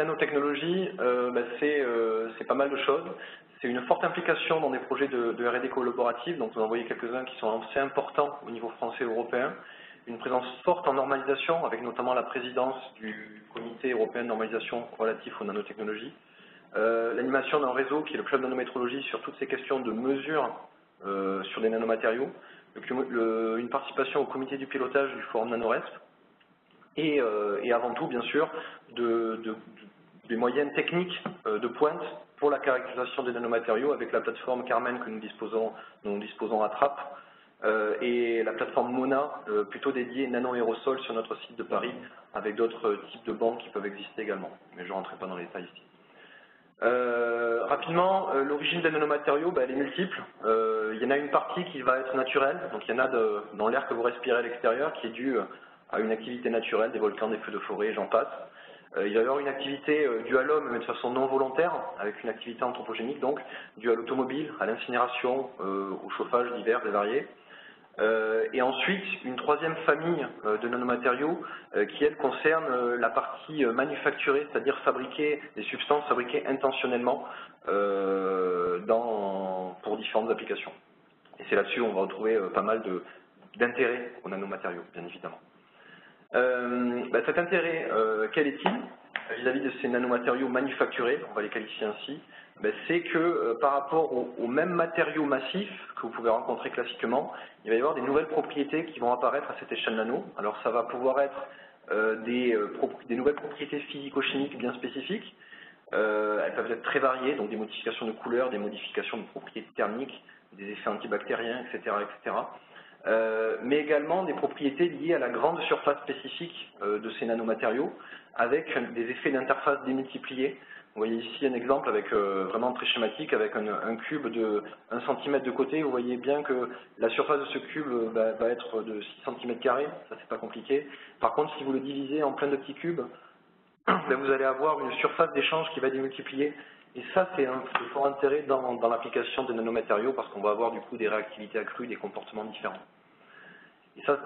nanotechnologie, c'est pas mal de choses. C'est une forte implication dans des projets de R&D collaborative, donc vous en voyez quelques-uns qui sont assez importants au niveau français et européen. Une présence forte en normalisation, avec notamment la présidence du comité européen de normalisation relatif aux nanotechnologies. L'animation d'un réseau qui est le club nanométrologie sur toutes ces questions de mesure sur des nanomatériaux. Une participation au comité du pilotage du forum NanoResp. Et avant tout, bien sûr, des moyens techniques de pointe pour la caractérisation des nanomatériaux avec la plateforme Carmen que dont nous disposons à Trappes et la plateforme Mona plutôt dédiée nano-aérosol sur notre site de Paris avec d'autres types de banques qui peuvent exister également. Mais je ne rentrerai pas dans les détails ici. Rapidement, l'origine des nanomatériaux, elle est multiple. Il y en a une partie qui va être naturelle, donc il y en a dans l'air que vous respirez à l'extérieur qui est due à une activité naturelle, des volcans, des feux de forêt, j'en passe. Il va y avoir une activité due à l'homme, mais de façon non volontaire, avec une activité anthropogénique, donc due à l'automobile, à l'incinération, au chauffage divers et variés. Et ensuite, une troisième famille de nanomatériaux qui, elle, concerne la partie manufacturée, c'est-à-dire fabriquer des substances fabriquées intentionnellement pour différentes applications. Et c'est là-dessus où on va retrouver pas mal d'intérêt aux nanomatériaux, bien évidemment. Cet intérêt, quel est-il vis-à-vis de ces nanomatériaux manufacturés, on va les qualifier ainsi, c'est que par rapport aux mêmes matériaux massifs que vous pouvez rencontrer classiquement, il va y avoir des nouvelles propriétés qui vont apparaître à cette échelle nano. Alors ça va pouvoir être des nouvelles propriétés physico-chimiques bien spécifiques. Elles peuvent être très variées, donc des modifications de couleur, des modifications de propriétés thermiques, des effets antibactériens, etc. etc. Mais également des propriétés liées à la grande surface spécifique de ces nanomatériaux, avec des effets d'interface démultipliés. Vous voyez ici un exemple avec, vraiment très schématique, avec un cube de 1 cm de côté. Vous voyez bien que la surface de ce cube va être de 6 cm², ça c'est pas compliqué. Par contre, si vous le divisez en plein de petits cubes, vous allez avoir une surface d'échange qui va démultiplier. Et ça, c'est un fort intérêt dans l'application des nanomatériaux, parce qu'on va avoir du coup des réactivités accrues, des comportements différents. Et ça,